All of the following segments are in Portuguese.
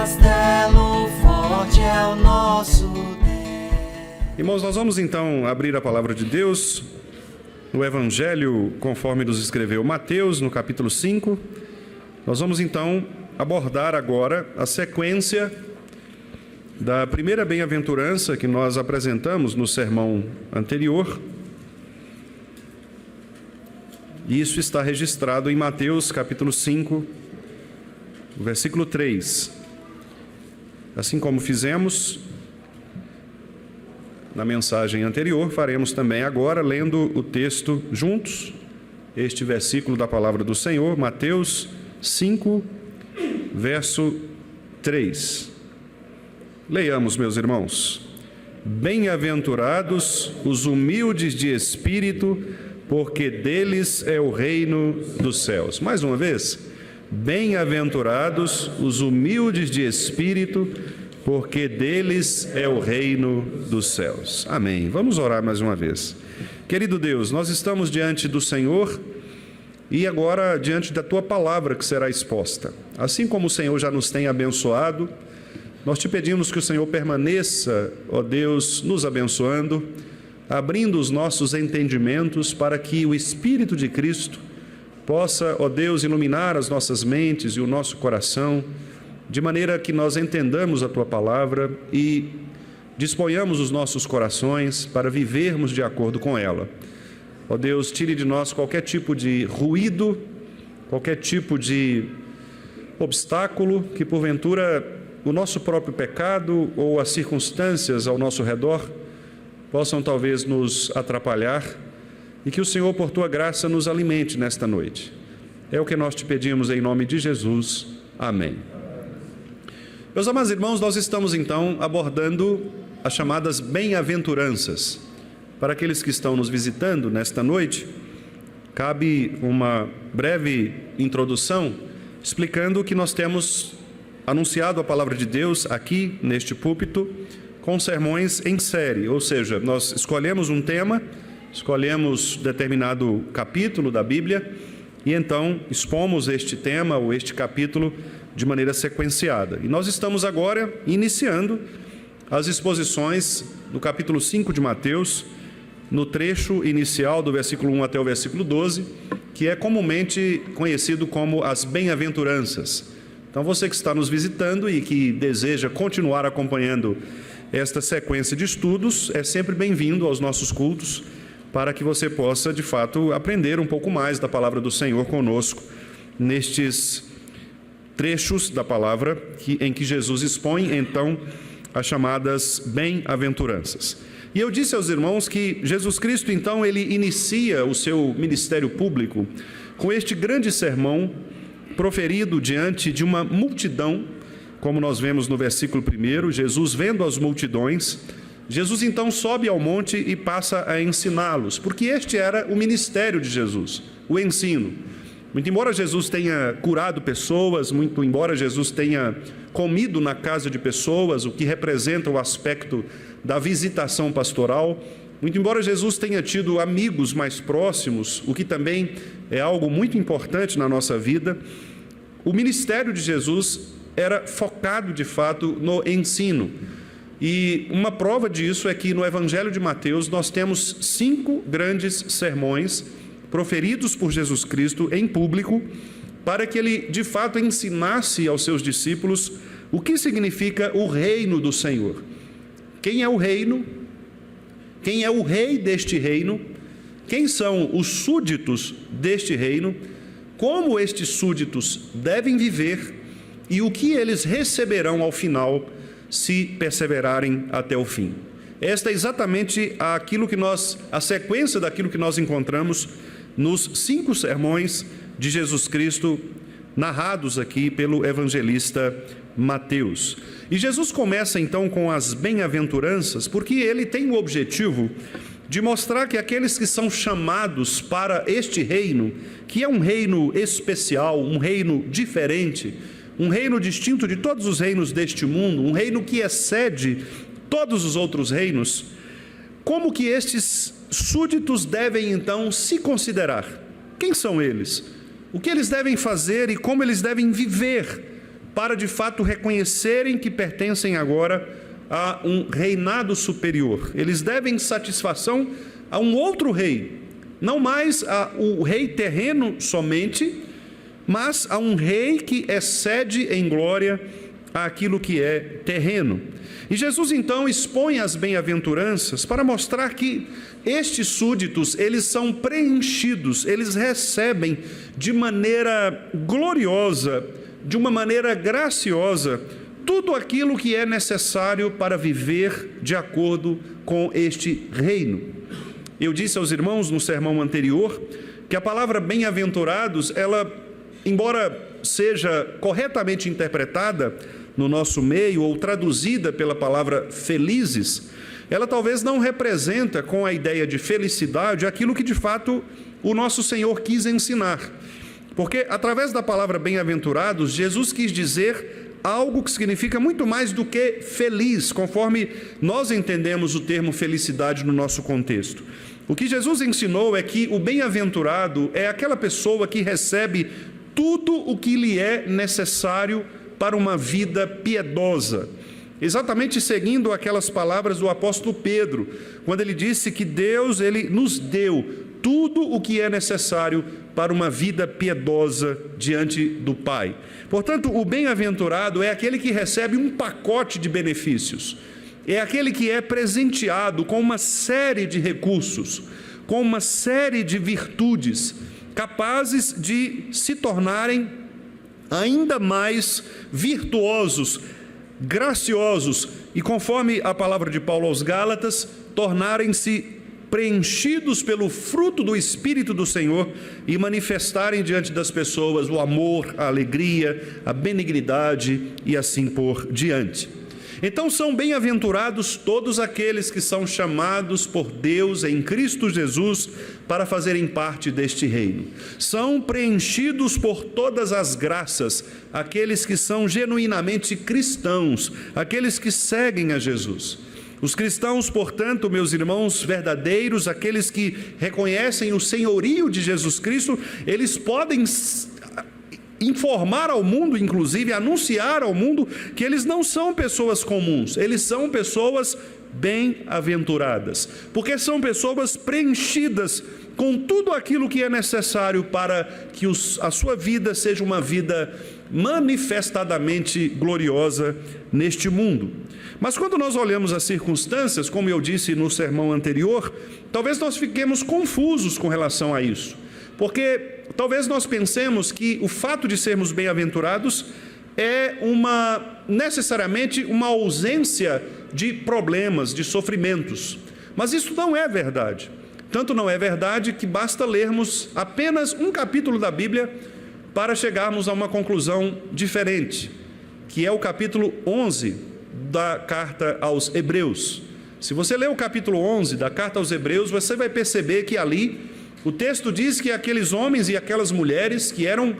castelo forte é o nosso Deus. Irmãos, nós vamos então abrir a palavra de Deus no Evangelho conforme nos escreveu Mateus, no capítulo 5. Nós vamos então abordar agora a sequência da primeira bem-aventurança que nós apresentamos no sermão anterior. E isso está registrado em Mateus capítulo 5, versículo 3. Assim como fizemos na mensagem anterior, faremos também agora, lendo o texto juntos, este versículo da palavra do Senhor, Mateus 5, verso 3. Leiamos, meus irmãos. Bem-aventurados os humildes de espírito, porque deles é o reino dos céus. Mais uma vez. Bem-aventurados os humildes de espírito, porque deles é o reino dos céus. Amém. Vamos orar mais uma vez. Querido Deus, nós estamos diante do Senhor e agora diante da Tua palavra que será exposta. Assim como o Senhor já nos tem abençoado, nós te pedimos que o Senhor permaneça, ó Deus, nos abençoando, abrindo os nossos entendimentos para que o Espírito de Cristo possa, ó Deus, iluminar as nossas mentes e o nosso coração, de maneira que nós entendamos a Tua palavra e disponhamos os nossos corações para vivermos de acordo com ela. Ó Deus, tire de nós qualquer tipo de ruído, qualquer tipo de obstáculo que porventura o nosso próprio pecado ou as circunstâncias ao nosso redor possam talvez nos atrapalhar e que o Senhor, por Tua graça, nos alimente nesta noite. É o que nós te pedimos em nome de Jesus. Amém. Meus amados irmãos, nós estamos então abordando as chamadas bem-aventuranças. Para aqueles que estão nos visitando nesta noite, cabe uma breve introdução explicando que nós temos anunciado a palavra de Deus aqui neste púlpito com sermões em série, ou seja, nós escolhemos um tema, escolhemos determinado capítulo da Bíblia e então expomos este tema ou este capítulo de maneira sequenciada. E nós estamos agora iniciando as exposições do capítulo 5 de Mateus, no trecho inicial do versículo 1 até o versículo 12, que é comumente conhecido como as bem-aventuranças. Então você que está nos visitando e que deseja continuar acompanhando esta sequência de estudos, é sempre bem-vindo aos nossos cultos, para que você possa, de fato, aprender um pouco mais da palavra do Senhor conosco, nestes trechos da palavra em que Jesus expõe, então, as chamadas bem-aventuranças. E eu disse aos irmãos que Jesus Cristo, então, ele inicia o seu ministério público com este grande sermão proferido diante de uma multidão, como nós vemos no versículo 1, Jesus vendo as multidões, Jesus então sobe ao monte e passa a ensiná-los, porque este era o ministério de Jesus, o ensino. Muito embora Jesus tenha curado pessoas, muito embora Jesus tenha comido na casa de pessoas, o que representa o aspecto da visitação pastoral, muito embora Jesus tenha tido amigos mais próximos, o que também é algo muito importante na nossa vida, o ministério de Jesus era focado de fato no ensino. E uma prova disso é que no Evangelho de Mateus nós temos 5 grandes sermões proferidos por Jesus Cristo em público, para que ele de fato ensinasse aos seus discípulos o que significa o reino do Senhor. Quem é o reino? Quem é o rei deste reino? Quem são os súditos deste reino? Como estes súditos devem viver e o que eles receberão ao final se perseverarem até o fim. Esta é exatamente a sequência daquilo que nós encontramos nos 5 sermões de Jesus Cristo, narrados aqui pelo evangelista Mateus. E Jesus começa então com as bem-aventuranças, porque ele tem o objetivo de mostrar que aqueles que são chamados para este reino, que é um reino especial, um reino diferente, um reino distinto de todos os reinos deste mundo, um reino que excede todos os outros reinos, como que estes súditos devem então se considerar? Quem são eles? O que eles devem fazer e como eles devem viver para de fato reconhecerem que pertencem agora a um reinado superior. Eles devem satisfação a um outro rei, não mais o rei terreno somente, mas a um rei que excede em glória àquilo que é terreno. E Jesus então expõe as bem-aventuranças para mostrar que estes súditos, eles são preenchidos, eles recebem de maneira gloriosa, de uma maneira graciosa, tudo aquilo que é necessário para viver de acordo com este reino. Eu disse aos irmãos no sermão anterior que a palavra bem-aventurados, ela, embora seja corretamente interpretada no nosso meio ou traduzida pela palavra felizes, ela talvez não representa com a ideia de felicidade aquilo que de fato o nosso Senhor quis ensinar. Porque através da palavra bem-aventurados, Jesus quis dizer algo que significa muito mais do que feliz, conforme nós entendemos o termo felicidade no nosso contexto. O que Jesus ensinou é que o bem-aventurado é aquela pessoa que recebe tudo o que lhe é necessário para uma vida piedosa. Exatamente seguindo aquelas palavras do apóstolo Pedro, quando ele disse que Deus, ele nos deu tudo o que é necessário para uma vida piedosa diante do Pai. Portanto, o bem-aventurado é aquele que recebe um pacote de benefícios, é aquele que é presenteado com uma série de recursos, com uma série de virtudes, capazes de se tornarem ainda mais virtuosos, graciosos e, conforme a palavra de Paulo aos Gálatas, tornarem-se preenchidos pelo fruto do Espírito do Senhor e manifestarem diante das pessoas o amor, a alegria, a benignidade e assim por diante. Então são bem-aventurados todos aqueles que são chamados por Deus em Cristo Jesus para fazerem parte deste reino. São preenchidos por todas as graças aqueles que são genuinamente cristãos, aqueles que seguem a Jesus. Os cristãos, portanto, meus irmãos verdadeiros, aqueles que reconhecem o senhorio de Jesus Cristo, eles podem informar ao mundo, inclusive anunciar ao mundo, que eles não são pessoas comuns, eles são pessoas bem-aventuradas, porque são pessoas preenchidas com tudo aquilo que é necessário para que a sua vida seja uma vida manifestadamente gloriosa neste mundo. Mas quando nós olhamos as circunstâncias, como eu disse no sermão anterior, talvez nós fiquemos confusos com relação a isso, porque talvez nós pensemos que o fato de sermos bem-aventurados é necessariamente uma ausência de problemas, de sofrimentos. Mas isso não é verdade. Tanto não é verdade que basta lermos apenas um capítulo da Bíblia para chegarmos a uma conclusão diferente, que é o capítulo 11 da carta aos Hebreus. Se você ler o capítulo 11 da carta aos Hebreus, você vai perceber que ali o texto diz que aqueles homens e aquelas mulheres que eram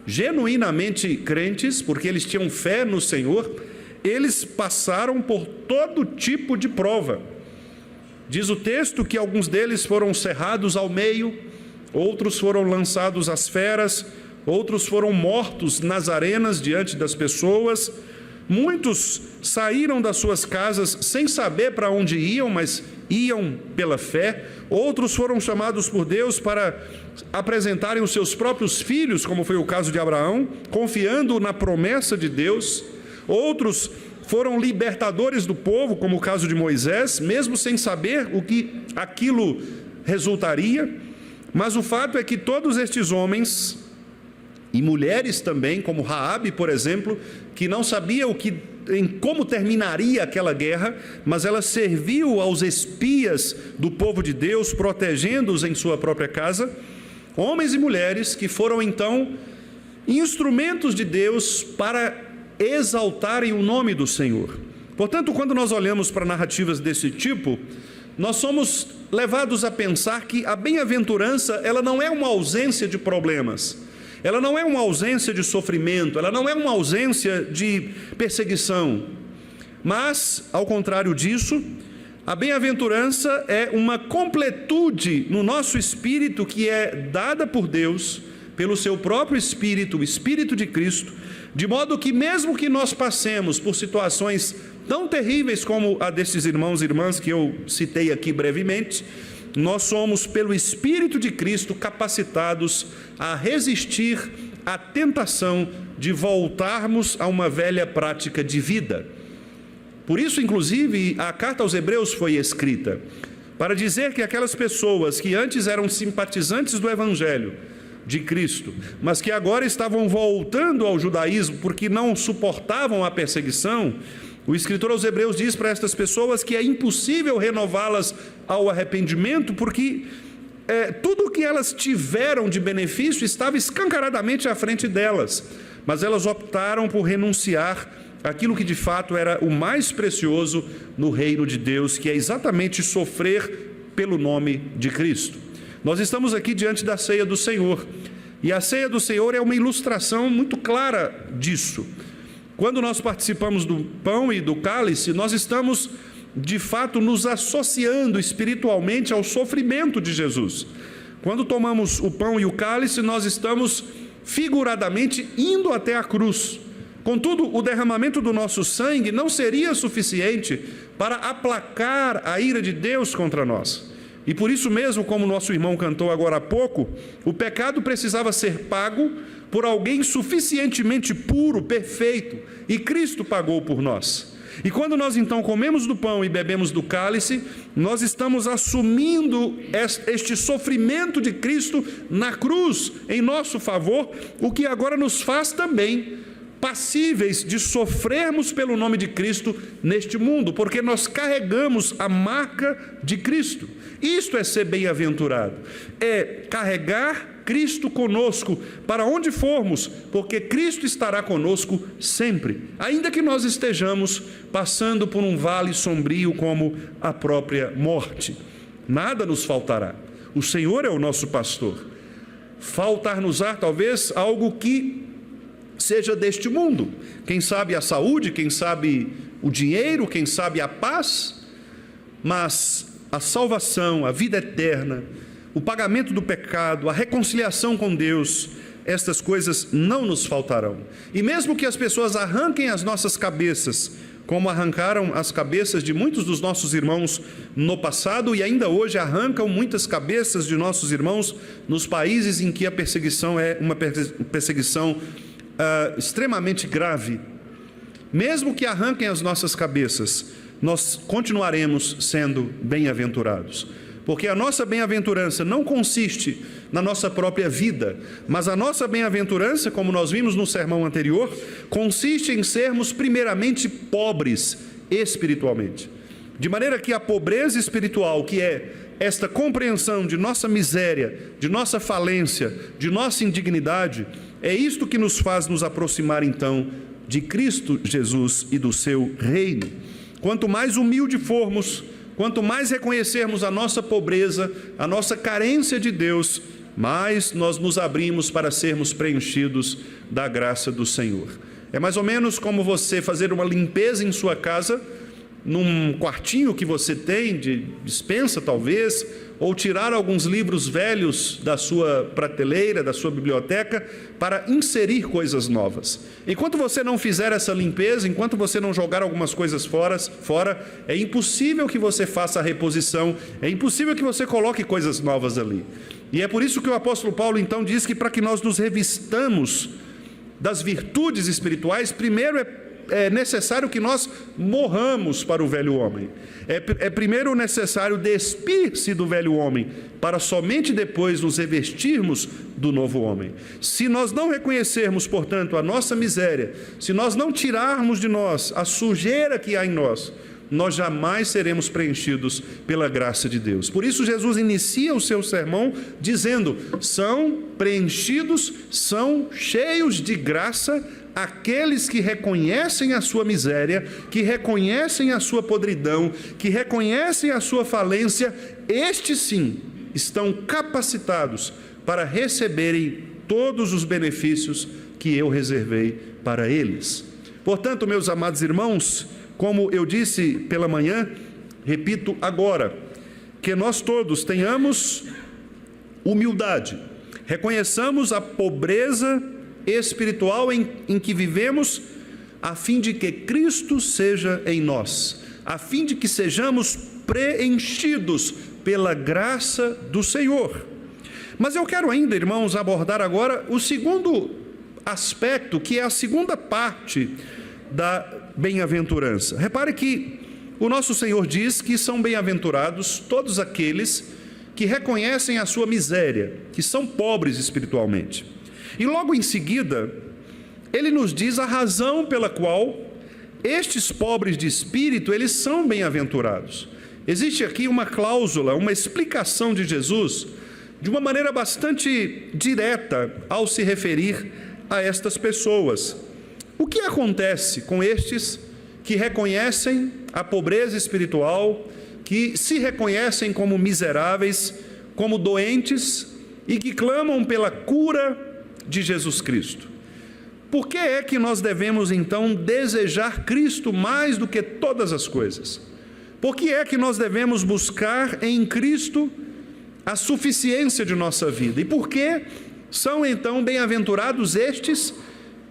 genuinamente crentes, porque eles tinham fé no Senhor, eles passaram por todo tipo de prova. Diz o texto que alguns deles foram cerrados ao meio, outros foram lançados às feras, outros foram mortos nas arenas diante das pessoas. Muitos saíram das suas casas sem saber para onde iam, mas iam pela fé. Outros foram chamados por Deus para apresentarem os seus próprios filhos, como foi o caso de Abraão, confiando na promessa de Deus. Outros foram libertadores do povo, como o caso de Moisés, mesmo sem saber o que aquilo resultaria. Mas o fato é que todos estes homens e mulheres também, como Raabe, por exemplo, que não sabia como terminaria aquela guerra, mas ela serviu aos espias do povo de Deus, protegendo-os em sua própria casa. Homens e mulheres que foram então instrumentos de Deus para exaltarem o nome do Senhor. Portanto, quando nós olhamos para narrativas desse tipo, nós somos levados a pensar que a bem-aventurança, ela não é uma ausência de problemas, ela não é uma ausência de sofrimento, ela não é uma ausência de perseguição, mas, ao contrário disso, a bem-aventurança é uma completude no nosso espírito que é dada por Deus pelo seu próprio Espírito, o Espírito de Cristo, de modo que mesmo que nós passemos por situações tão terríveis como a desses irmãos e irmãs que eu citei aqui brevemente, nós somos, pelo Espírito de Cristo, capacitados a resistir à tentação de voltarmos a uma velha prática de vida. Por isso, inclusive, a carta aos Hebreus foi escrita, para dizer que aquelas pessoas que antes eram simpatizantes do Evangelho de Cristo, mas que agora estavam voltando ao judaísmo porque não suportavam a perseguição, o escritor aos Hebreus diz para estas pessoas que é impossível renová-las ao arrependimento, porque tudo o que elas tiveram de benefício estava escancaradamente à frente delas, mas elas optaram por renunciar àquilo que de fato era o mais precioso no reino de Deus, que é exatamente sofrer pelo nome de Cristo. Nós estamos aqui diante da ceia do Senhor, e a ceia do Senhor é uma ilustração muito clara disso. Quando nós participamos do pão e do cálice, nós estamos, de fato, nos associando espiritualmente ao sofrimento de Jesus. Quando tomamos o pão e o cálice, nós estamos, figuradamente, indo até a cruz. Contudo, o derramamento do nosso sangue não seria suficiente para aplacar a ira de Deus contra nós. E por isso mesmo, como nosso irmão cantou agora há pouco, o pecado precisava ser pago por alguém suficientemente puro, perfeito, e Cristo pagou por nós. E quando nós então comemos do pão e bebemos do cálice, nós estamos assumindo este sofrimento de Cristo na cruz em nosso favor, o que agora nos faz também passíveis de sofrermos pelo nome de Cristo neste mundo, porque nós carregamos a marca de Cristo. Isto é ser bem-aventurado, é carregar Cristo conosco para onde formos, porque Cristo estará conosco sempre, ainda que nós estejamos passando por um vale sombrio como a própria morte. Nada nos faltará, o Senhor é o nosso pastor. Faltar-nos-á talvez algo que seja deste mundo, quem sabe a saúde, quem sabe o dinheiro, quem sabe a paz, mas a salvação, a vida eterna, o pagamento do pecado, a reconciliação com Deus, estas coisas não nos faltarão. E mesmo que as pessoas arranquem as nossas cabeças, como arrancaram as cabeças de muitos dos nossos irmãos no passado e ainda hoje arrancam muitas cabeças de nossos irmãos nos países em que a perseguição é uma perseguição extremamente grave, mesmo que arranquem as nossas cabeças, nós continuaremos sendo bem-aventurados, porque a nossa bem-aventurança não consiste na nossa própria vida, mas a nossa bem-aventurança, como nós vimos no sermão anterior, consiste em sermos primeiramente pobres espiritualmente, de maneira que a pobreza espiritual, que é esta compreensão de nossa miséria, de nossa falência, de nossa indignidade, é isto que nos faz nos aproximar então de Cristo Jesus e do seu reino. Quanto mais humilde formos, quanto mais reconhecermos a nossa pobreza, a nossa carência de Deus, mais nós nos abrimos para sermos preenchidos da graça do Senhor. É mais ou menos como você fazer uma limpeza em sua casa, num quartinho que você tem de despensa talvez, ou tirar alguns livros velhos da sua prateleira, da sua biblioteca, para inserir coisas novas. Enquanto você não fizer essa limpeza, enquanto você não jogar algumas coisas fora, é impossível que você faça a reposição, é impossível que você coloque coisas novas ali. E é por isso que o apóstolo Paulo então diz que para que nós nos revistamos das virtudes espirituais, primeiro é necessário que nós morramos para o velho homem. É primeiro necessário despir-se do velho homem, para somente depois nos revestirmos do novo homem. Se nós não reconhecermos, portanto, a nossa miséria, se nós não tirarmos de nós a sujeira que há em nós, nós jamais seremos preenchidos pela graça de Deus. Por isso Jesus inicia o seu sermão dizendo: são preenchidos, são cheios de graça aqueles que reconhecem a sua miséria, que reconhecem a sua podridão, que reconhecem a sua falência. Estes sim estão capacitados para receberem todos os benefícios que eu reservei para eles. Portanto, meus amados irmãos, como eu disse pela manhã, repito agora, que nós todos tenhamos humildade reconheçamos a pobreza espiritual em que vivemos, a fim de que Cristo seja em nós, a fim de que sejamos preenchidos pela graça do Senhor. Mas eu quero ainda, irmãos, abordar agora o segundo aspecto, que é a segunda parte da bem-aventurança. Repare que o nosso Senhor diz que são bem-aventurados todos aqueles que reconhecem a sua miséria, que são pobres espiritualmente. E logo em seguida, ele nos diz a razão pela qual estes pobres de espírito, eles são bem-aventurados. Existe aqui uma cláusula, uma explicação de Jesus, de uma maneira bastante direta ao se referir a estas pessoas. O que acontece com estes que reconhecem a pobreza espiritual, que se reconhecem como miseráveis, como doentes e que clamam pela cura de Jesus Cristo? Por que é que nós devemos então desejar Cristo mais do que todas as coisas? Por que é que nós devemos buscar em Cristo a suficiência de nossa vida? E por que são então bem-aventurados estes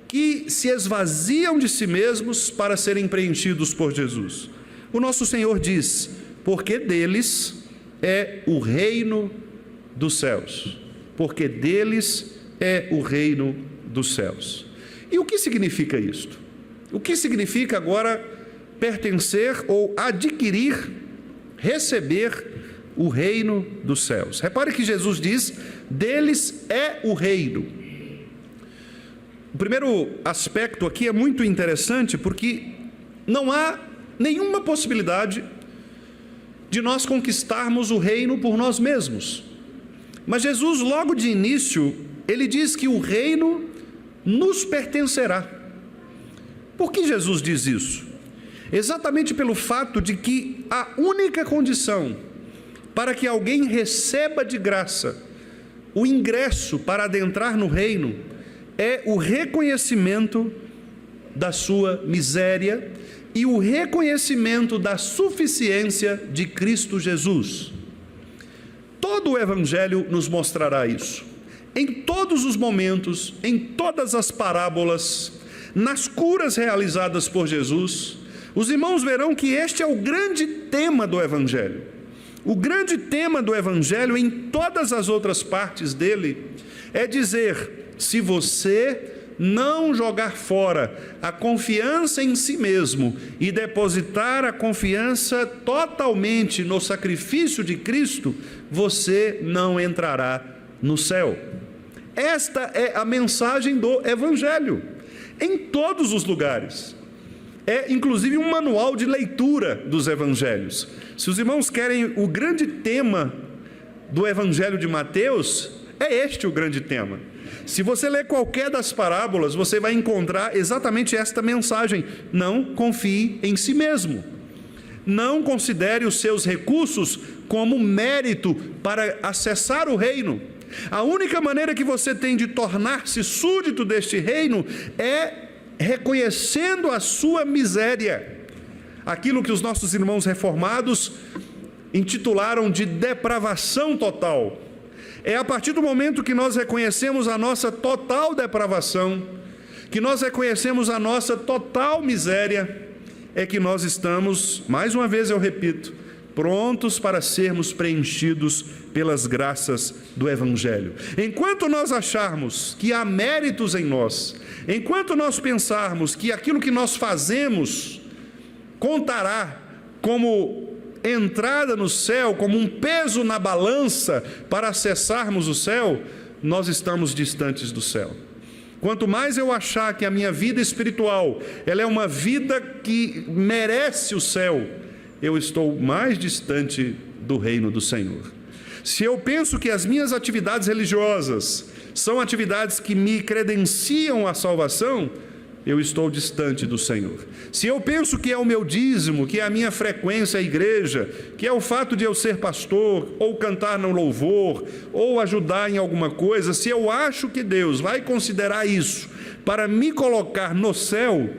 que se esvaziam de si mesmos para serem preenchidos por Jesus? O nosso Senhor diz: porque deles é o reino dos céus. Porque deles é o reino dos céus. E o que significa isto? O que significa agora pertencer ou adquirir, receber o reino dos céus? Repare que Jesus diz: deles é o reino. O primeiro aspecto aqui é muito interessante, porque não há nenhuma possibilidade de nós conquistarmos o reino por nós mesmos. Mas Jesus, logo de início, ele diz que o reino nos pertencerá. Por que Jesus diz isso? Exatamente pelo fato de que a única condição para que alguém receba de graça o ingresso para adentrar no reino é o reconhecimento da sua miséria e o reconhecimento da suficiência de Cristo Jesus. Todo o Evangelho nos mostrará isso. Em todos os momentos, em todas as parábolas, nas curas realizadas por Jesus, os irmãos verão que este é o grande tema do Evangelho. O grande tema do Evangelho, em todas as outras partes dele, é dizer: se você não jogar fora a confiança em si mesmo e depositar a confiança totalmente no sacrifício de Cristo, você não entrará no céu. Esta é a mensagem do Evangelho, em todos os lugares. É inclusive um manual de leitura dos Evangelhos. Se os irmãos querem o grande tema do Evangelho de Mateus, é este o grande tema. Se você ler qualquer das parábolas, você vai encontrar exatamente esta mensagem: não confie em si mesmo. Não considere os seus recursos como mérito para acessar o reino. A única maneira que você tem de tornar-se súdito deste reino é reconhecendo a sua miséria. Aquilo que os nossos irmãos reformados intitularam de depravação total. É a partir do momento que nós reconhecemos a nossa total depravação, que nós reconhecemos a nossa total miséria, é que nós estamos, mais uma vez eu repito, prontos para sermos preenchidos pelas graças do Evangelho. Enquanto nós acharmos que há méritos em nós, enquanto nós pensarmos que aquilo que nós fazemos contará como entrada no céu, como um peso na balança para acessarmos o céu, nós estamos distantes do céu. Quanto mais eu achar que a minha vida espiritual, ela é uma vida que merece o céu, eu estou mais distante do reino do Senhor. Se eu penso que as minhas atividades religiosas são atividades que me credenciam à salvação, eu estou distante do Senhor. Se eu penso que é o meu dízimo, que é a minha frequência à igreja, que é o fato de eu ser pastor, ou cantar no louvor, ou ajudar em alguma coisa, se eu acho que Deus vai considerar isso para me colocar no céu,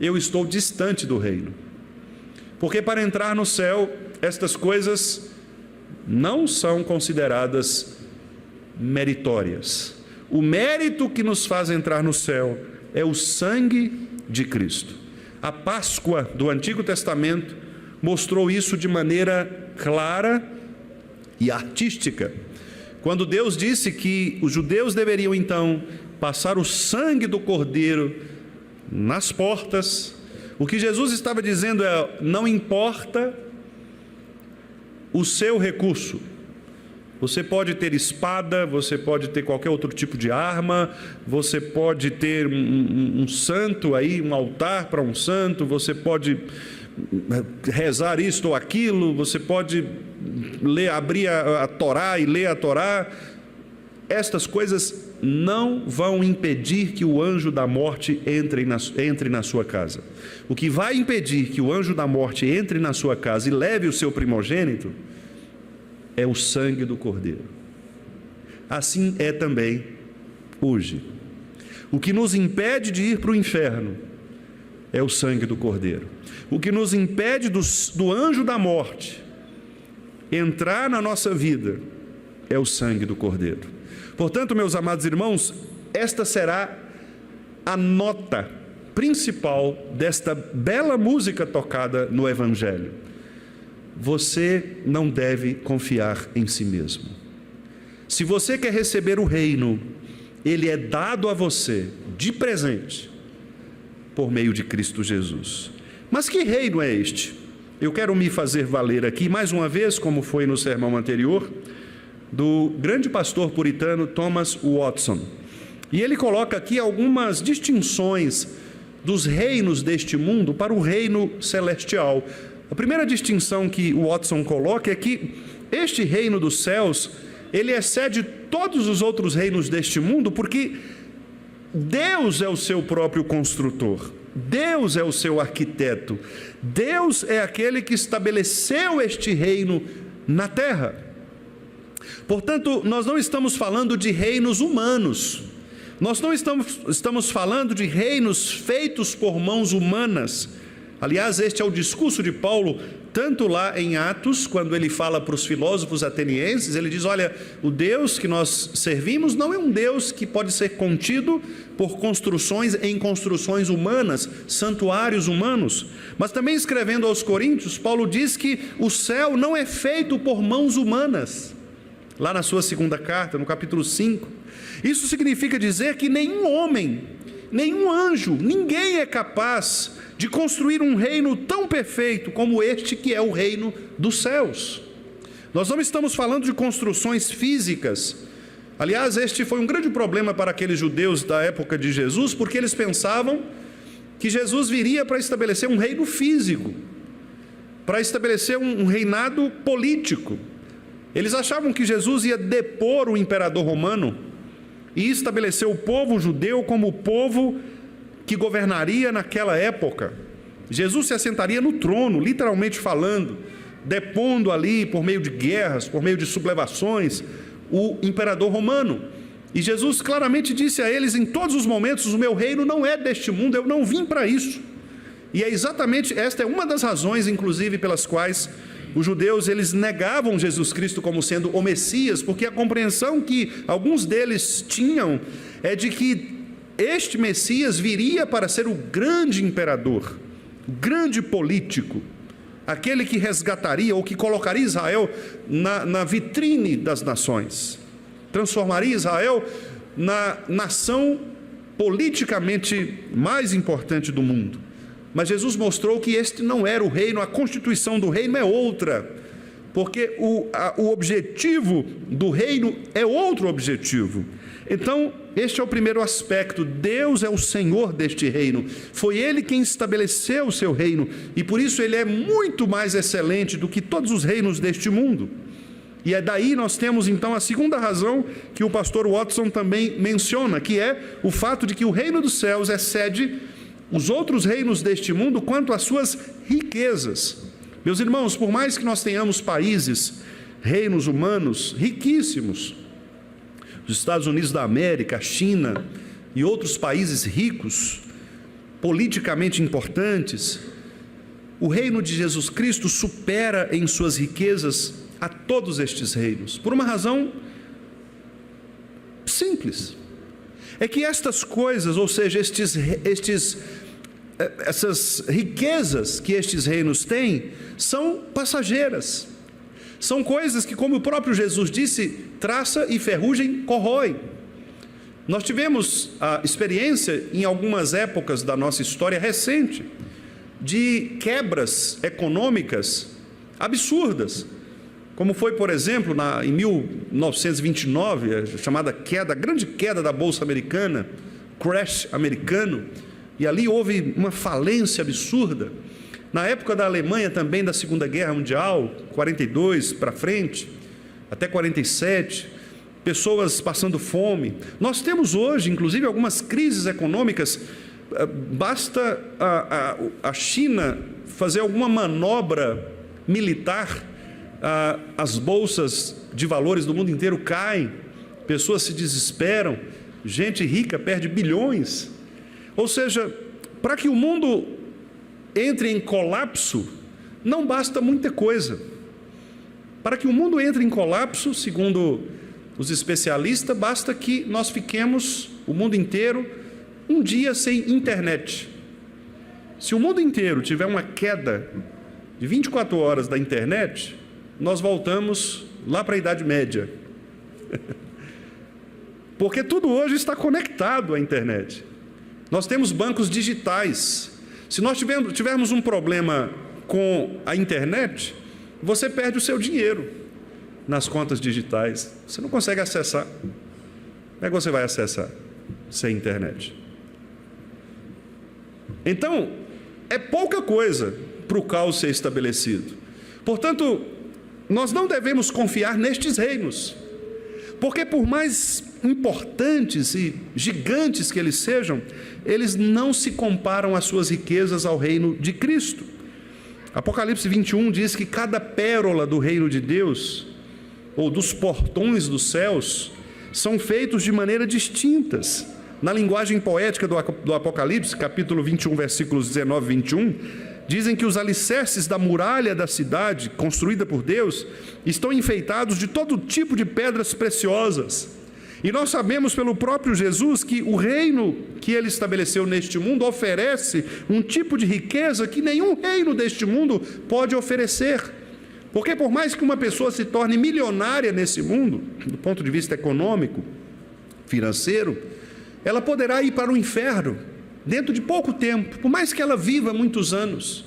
eu estou distante do reino. Porque para entrar no céu, estas coisas não são consideradas meritórias. O mérito que nos faz entrar no céu é o sangue de Cristo. A Páscoa do Antigo Testamento mostrou isso de maneira clara e artística. Quando Deus disse que os judeus deveriam então passar o sangue do Cordeiro nas portas, o que Jesus estava dizendo é: não importa o seu recurso, você pode ter espada, você pode ter qualquer outro tipo de arma, você pode ter um santo aí, um altar para um santo, você pode rezar isto ou aquilo, você pode abrir a Torá e ler a Torá. Estas coisas não vão impedir que o anjo da morte entre na sua casa. O que vai impedir que o anjo da morte entre na sua casa e leve o seu primogênito é o sangue do Cordeiro. Assim é também hoje. O que nos impede de ir para o inferno é o sangue do Cordeiro. O que nos impede do anjo da morte entrar na nossa vida é o sangue do Cordeiro. Portanto, meus amados irmãos, esta será a nota principal desta bela música tocada no Evangelho. Você não deve confiar em si mesmo. Se você quer receber o reino, ele é dado a você de presente por meio de Cristo Jesus. Mas que reino é este? Eu quero me fazer valer aqui, mais uma vez, como foi no sermão anterior, do grande pastor puritano Thomas Watson. E ele coloca aqui algumas distinções dos reinos deste mundo para o reino celestial. A primeira distinção que o Watson coloca é que este reino dos céus, ele excede todos os outros reinos deste mundo, porque Deus é o seu próprio construtor, Deus é o seu arquiteto, Deus é aquele que estabeleceu este reino na terra. Portanto, nós não estamos falando de reinos humanos, nós não estamos falando de reinos feitos por mãos humanas. Aliás, este é o discurso de Paulo, tanto lá em Atos, quando ele fala para os filósofos atenienses, ele diz: olha, o Deus que nós servimos não é um Deus que pode ser contido por construções humanas, santuários humanos. Mas também escrevendo aos Coríntios, Paulo diz que o céu não é feito por mãos humanas, lá na sua segunda carta, no capítulo 5. Isso significa dizer que nenhum homem, nenhum anjo, ninguém é capaz de construir um reino tão perfeito como este que é o reino dos céus. Nós não estamos falando de construções físicas. Aliás, este foi um grande problema para aqueles judeus da época de Jesus, porque eles pensavam que Jesus viria para estabelecer um reino físico, para estabelecer um reinado político. Eles achavam que Jesus ia depor o imperador romano e estabelecer o povo judeu como o povo que governaria naquela época. Jesus se assentaria no trono, literalmente falando, depondo ali por meio de guerras, por meio de sublevações, o imperador romano. E Jesus claramente disse a eles em todos os momentos: o meu reino não é deste mundo, eu não vim para isso. E é exatamente esta é uma das razões, inclusive, pelas quais os judeus eles negavam Jesus Cristo como sendo o Messias, porque a compreensão que alguns deles tinham é de que este Messias viria para ser o grande imperador, o grande político, aquele que resgataria ou que colocaria Israel na vitrine das nações, transformaria Israel na nação politicamente mais importante do mundo. Mas Jesus mostrou que este não era o reino, a constituição do reino é outra, porque o objetivo do reino é outro objetivo. Então, este é o primeiro aspecto: Deus é o Senhor deste reino, foi Ele quem estabeleceu o seu reino, e por isso Ele é muito mais excelente do que todos os reinos deste mundo. E é daí nós temos então a segunda razão que o pastor Watson também menciona, que é o fato de que o reino dos céus excede os outros reinos deste mundo quanto às suas riquezas. Meus irmãos, por mais que nós tenhamos países, reinos humanos riquíssimos, os Estados Unidos da América, a China e outros países ricos, politicamente importantes, o reino de Jesus Cristo supera em suas riquezas a todos estes reinos, por uma razão simples. É que estas coisas, ou seja, essas riquezas que estes reinos têm, são passageiras. São coisas que, como o próprio Jesus disse, traça e ferrugem corrói. Nós tivemos a experiência, em algumas épocas da nossa história recente, de quebras econômicas absurdas, como foi, por exemplo, em 1929, a chamada grande queda da Bolsa Americana, crash americano, e ali houve uma falência absurda. Na época da Alemanha também, da Segunda Guerra Mundial, 42 para frente, até 47, pessoas passando fome. Nós temos hoje, inclusive, algumas crises econômicas. Basta a China fazer alguma manobra militar, as bolsas de valores do mundo inteiro caem, pessoas se desesperam, gente rica perde bilhões. Ou seja, para que o mundo entre em colapso, não basta muita coisa. Para que o mundo entre em colapso, segundo os especialistas, basta que nós fiquemos, o mundo inteiro, um dia sem internet. Se o mundo inteiro tiver uma queda de 24 horas da internet, nós voltamos lá para a Idade Média. Porque tudo hoje está conectado à internet. Nós temos bancos digitais. Se nós tivermos um problema com a internet, você perde o seu dinheiro nas contas digitais. Você não consegue acessar. Como é que você vai acessar sem internet? Então, é pouca coisa para o caos ser estabelecido. Portanto, nós não devemos confiar nestes reinos, porque por mais importantes e gigantes que eles sejam, eles não se comparam às suas riquezas ao reino de Cristo. Apocalipse 21 diz que cada pérola do reino de Deus, ou dos portões dos céus, são feitos de maneira distintas. Na linguagem poética do Apocalipse, capítulo 21, versículos 19 e 21, dizem que os alicerces da muralha da cidade, construída por Deus, estão enfeitados de todo tipo de pedras preciosas. E nós sabemos pelo próprio Jesus que o reino que ele estabeleceu neste mundo oferece um tipo de riqueza que nenhum reino deste mundo pode oferecer. Porque por mais que uma pessoa se torne milionária nesse mundo, do ponto de vista econômico, financeiro, ela poderá ir para o inferno dentro de pouco tempo. Por mais que ela viva muitos anos,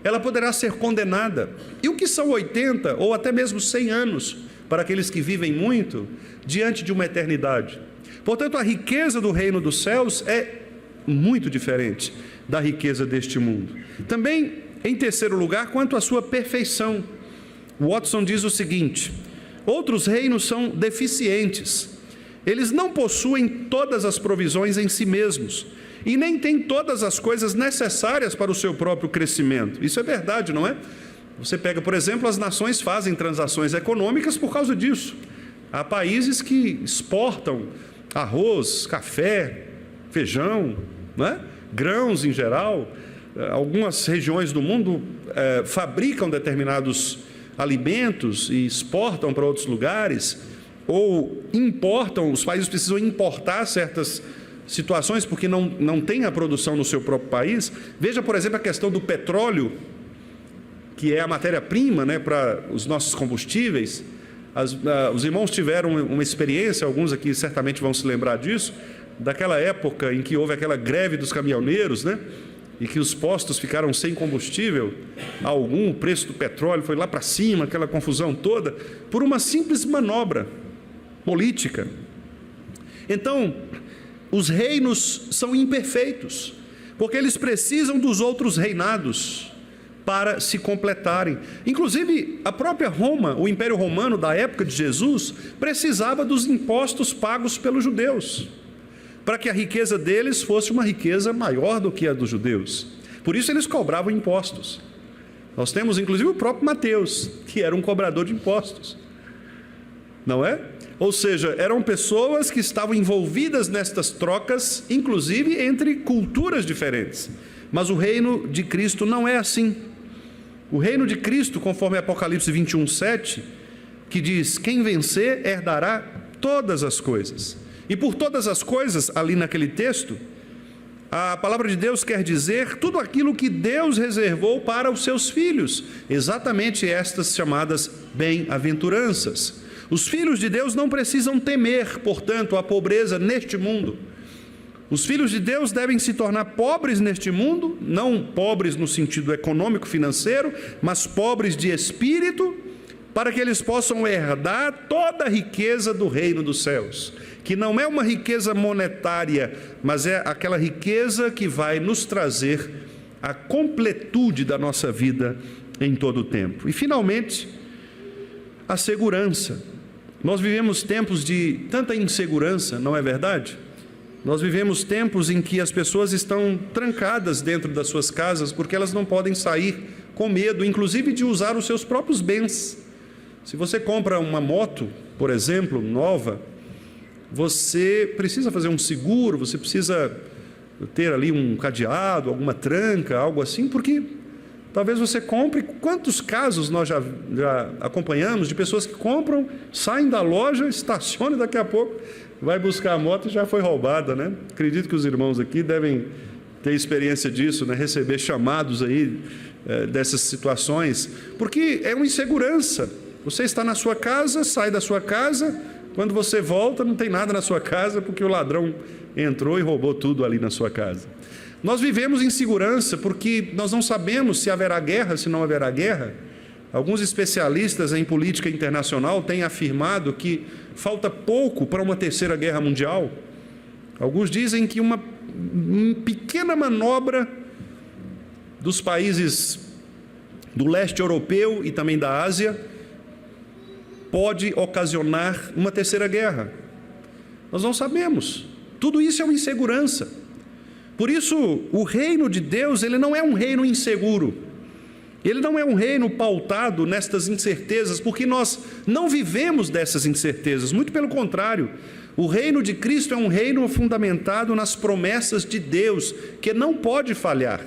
ela poderá ser condenada. E o que são 80 ou até mesmo 100 anos para aqueles que vivem muito diante de uma eternidade? Portanto, a riqueza do reino dos céus é muito diferente da riqueza deste mundo. Também, em terceiro lugar, quanto à sua perfeição, Watson diz o seguinte: outros reinos são deficientes. Eles não possuem todas as provisões em si mesmos e nem têm todas as coisas necessárias para o seu próprio crescimento. Isso é verdade, não é? Você pega, por exemplo, as nações fazem transações econômicas por causa disso. Há países que exportam arroz, café, feijão, né? Grãos em geral. Algumas regiões do mundo fabricam determinados alimentos e exportam para outros lugares, ou importam, os países precisam importar certas situações porque não tem a produção no seu próprio país. Veja, por exemplo, a questão do petróleo, que é a matéria-prima, né, para os nossos combustíveis. Os irmãos tiveram uma experiência, alguns aqui certamente vão se lembrar disso, daquela época em que houve aquela greve dos caminhoneiros, né, e que os postos ficaram sem combustível, o preço do petróleo foi lá para cima, aquela confusão toda, por uma simples manobra política. Então, os reinos são imperfeitos, porque eles precisam dos outros reinados para se completarem. Inclusive, a própria Roma, o Império Romano da época de Jesus, precisava dos impostos pagos pelos judeus, para que a riqueza deles fosse uma riqueza maior do que a dos judeus. Por isso eles cobravam impostos. Nós temos inclusive o próprio Mateus, que era um cobrador de impostos, não é? Ou seja, eram pessoas que estavam envolvidas nestas trocas, inclusive entre culturas diferentes. Mas o reino de Cristo não é assim. O reino de Cristo, conforme Apocalipse 21, 7, que diz: quem vencer herdará todas as coisas, E por todas as coisas, ali naquele texto, a palavra de Deus quer dizer tudo aquilo que Deus reservou para os seus filhos, exatamente estas chamadas bem-aventuranças. Os filhos de Deus não precisam temer, portanto, a pobreza neste mundo. Os filhos de Deus devem se tornar pobres neste mundo, não pobres no sentido econômico, financeiro, mas pobres de espírito, para que eles possam herdar toda a riqueza do reino dos céus, que não é uma riqueza monetária, mas é aquela riqueza que vai nos trazer a completude da nossa vida em todo o tempo. E, finalmente, a segurança. Nós vivemos tempos de tanta insegurança, não é verdade? Nós vivemos tempos em que as pessoas estão trancadas dentro das suas casas porque elas não podem sair com medo, inclusive de usar os seus próprios bens. Se você compra uma moto, por exemplo, nova, você precisa fazer um seguro, você precisa ter ali um cadeado, alguma tranca, algo assim, porque talvez você compre. Quantos casos nós já acompanhamos de pessoas que compram, saem da loja, estacionam e daqui a pouco vai buscar a moto e já foi roubada, né? Acredito que os irmãos aqui devem ter experiência disso, né? Receber chamados aí dessas situações, porque é uma insegurança. Você está na sua casa, sai da sua casa, quando você volta não tem nada na sua casa porque o ladrão entrou e roubou tudo ali na sua casa. Nós vivemos em segurança porque nós não sabemos se haverá guerra, se não haverá guerra. Alguns especialistas em política internacional têm afirmado que falta pouco para uma terceira guerra mundial. Alguns dizem que uma pequena manobra dos países do leste europeu e também da Ásia pode ocasionar uma terceira guerra. Nós não sabemos. Tudo isso é uma insegurança. Por isso, o reino de Deus, ele não é um reino inseguro. Ele não é um reino pautado nestas incertezas, porque nós não vivemos dessas incertezas. Muito pelo contrário, o reino de Cristo é um reino fundamentado nas promessas de Deus, que não pode falhar.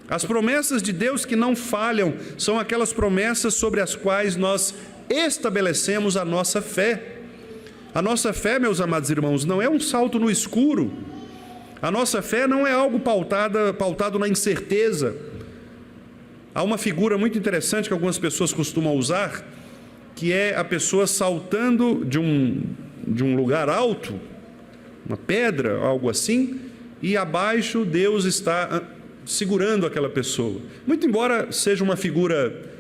As promessas de Deus que não falham são aquelas promessas sobre as quais nós estabelecemos a nossa fé. A nossa fé, meus amados irmãos, não é um salto no escuro. A nossa fé não é algo pautado na incerteza. Há uma figura muito interessante que algumas pessoas costumam usar, que é a pessoa saltando de um lugar alto, uma pedra, algo assim, e abaixo Deus está segurando aquela pessoa. Muito embora seja uma figura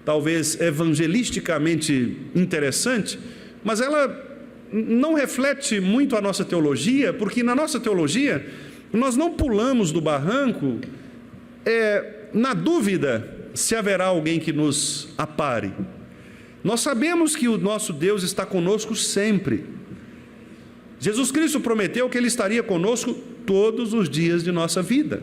talvez evangelisticamente interessante, mas ela não reflete muito a nossa teologia, porque na nossa teologia nós não pulamos do barranco na dúvida se haverá alguém que nos apare. Nós sabemos que o nosso Deus está conosco sempre. Jesus Cristo prometeu que Ele estaria conosco todos os dias de nossa vida.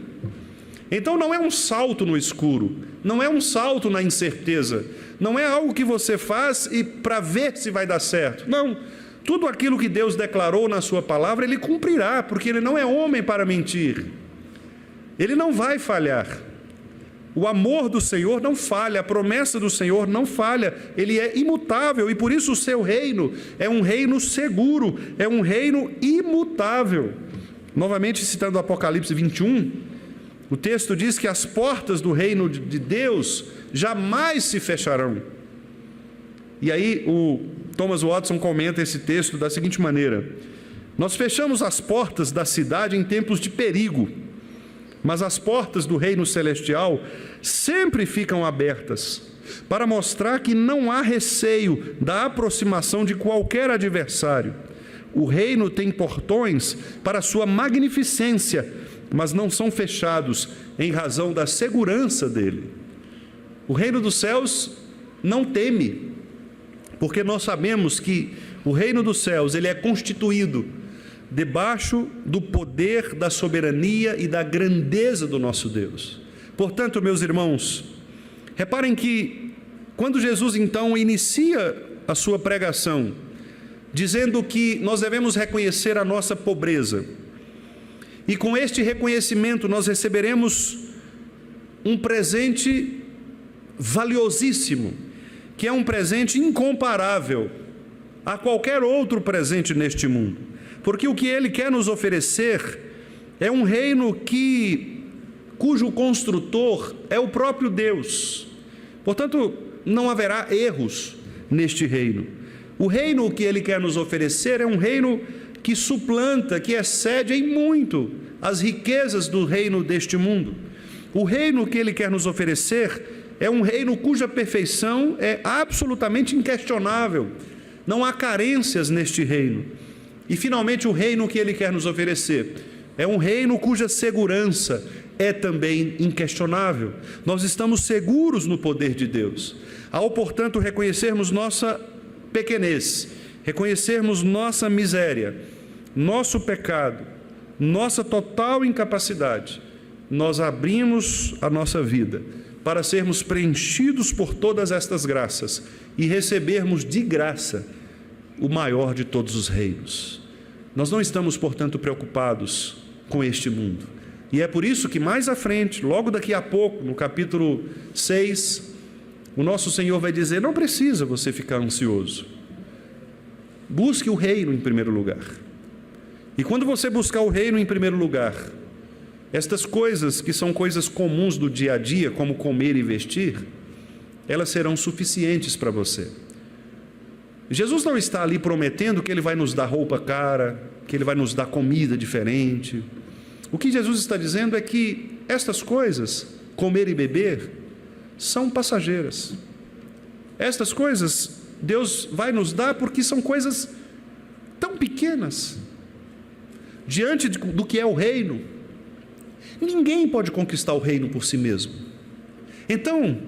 Então não é um salto no escuro, não é um salto na incerteza, não é algo que você faz e para ver se vai dar certo. Não, tudo aquilo que Deus declarou na sua palavra, Ele cumprirá, porque Ele não é homem para mentir. Ele não vai falhar. O amor do Senhor não falha, a promessa do Senhor não falha, Ele é imutável e por isso o seu reino é um reino seguro, é um reino imutável. Novamente citando o Apocalipse 21, o texto diz que as portas do reino de Deus jamais se fecharão. E aí o Thomas Watson comenta esse texto da seguinte maneira: nós fechamos as portas da cidade em tempos de perigo, mas as portas do reino celestial sempre ficam abertas, para mostrar que não há receio da aproximação de qualquer adversário. O reino tem portões para sua magnificência, mas não são fechados em razão da segurança dele. O reino dos céus não teme, porque nós sabemos que o reino dos céus ele é constituído debaixo do poder, da soberania e da grandeza do nosso Deus. Portanto, meus irmãos, reparem que quando Jesus então inicia a sua pregação, dizendo que nós devemos reconhecer a nossa pobreza, e com este reconhecimento nós receberemos um presente valiosíssimo, que é um presente incomparável a qualquer outro presente neste mundo. porque o que Ele quer nos oferecer é um reino cujo construtor é o próprio Deus. Portanto, não haverá erros neste reino. O reino que Ele quer nos oferecer é um reino que suplanta, que excede em muito as riquezas do reino deste mundo. O reino que Ele quer nos oferecer é um reino cuja perfeição é absolutamente inquestionável. Não há carências neste reino. E, finalmente, o reino que Ele quer nos oferecer é um reino cuja segurança é também inquestionável. Nós estamos seguros no poder de Deus. Ao, portanto, reconhecermos nossa pequenez, reconhecermos nossa miséria, nosso pecado, nossa total incapacidade, nós abrimos a nossa vida para sermos preenchidos por todas estas graças e recebermos de graça o maior de todos os reinos. Nós não estamos, portanto, preocupados com este mundo. E é por isso que mais à frente, logo daqui a pouco, no capítulo 6, o nosso Senhor vai dizer: não precisa você ficar ansioso. Busque o reino em primeiro lugar. E quando você buscar o reino em primeiro lugar, estas coisas que são coisas comuns do dia a dia, como comer e vestir, elas serão suficientes para você. Jesus não está ali prometendo que Ele vai nos dar roupa cara, que Ele vai nos dar comida diferente. O que Jesus está dizendo é que estas coisas, comer e beber, são passageiras. Estas coisas Deus vai nos dar porque são coisas tão pequenas. Diante do que é o reino, ninguém pode conquistar o reino por si mesmo. Então,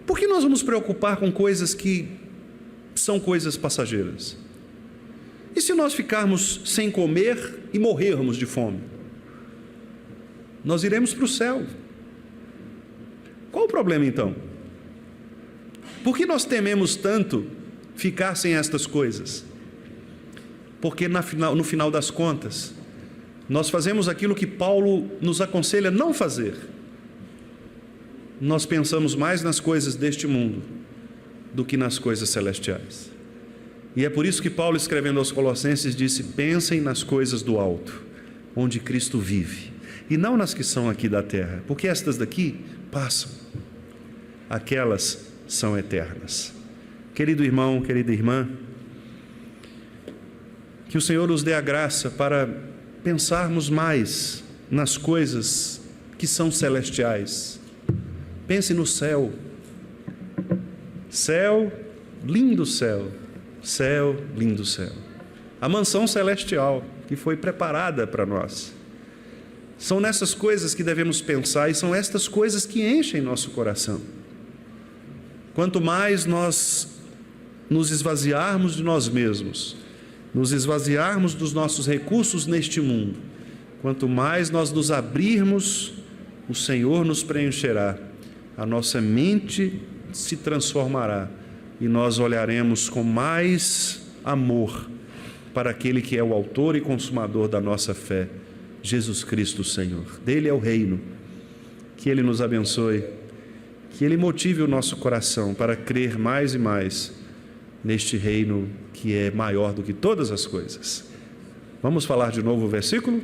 por que nós vamos preocupar com coisas que são coisas passageiras? E se nós ficarmos sem comer e morrermos de fome? Nós iremos para o céu. Qual o problema então? Por que nós tememos tanto ficar sem estas coisas? Porque no final das contas, nós fazemos aquilo que Paulo nos aconselha não fazer. Nós pensamos mais nas coisas deste mundo do que nas coisas celestiais. E é por isso que Paulo, escrevendo aos Colossenses, disse: pensem nas coisas do alto, onde Cristo vive, e não nas que são aqui da terra, porque estas daqui passam, aquelas são eternas. Querido irmão, querida irmã, que o Senhor nos dê a graça para pensarmos mais nas coisas que são celestiais. Pense no céu. Céu, lindo céu. Céu, lindo céu. A mansão celestial que foi preparada para nós. São nessas coisas que devemos pensar, e são estas coisas que enchem nosso coração. Quanto mais nós nos esvaziarmos de nós mesmos, nos esvaziarmos dos nossos recursos neste mundo, quanto mais nós nos abrirmos, o Senhor nos preencherá, a nossa mente se transformará e nós olharemos com mais amor para aquele que é o autor e consumador da nossa fé, Jesus Cristo, Senhor. Dele é o reino. Que Ele nos abençoe, que Ele motive o nosso coração para crer mais e mais neste reino que é maior do que todas as coisas. Vamos falar de novo o versículo?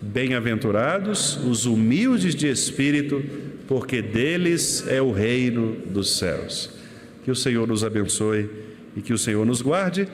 Bem-aventurados os humildes de espírito, porque deles é o reino dos céus. Que o Senhor nos abençoe e que o Senhor nos guarde.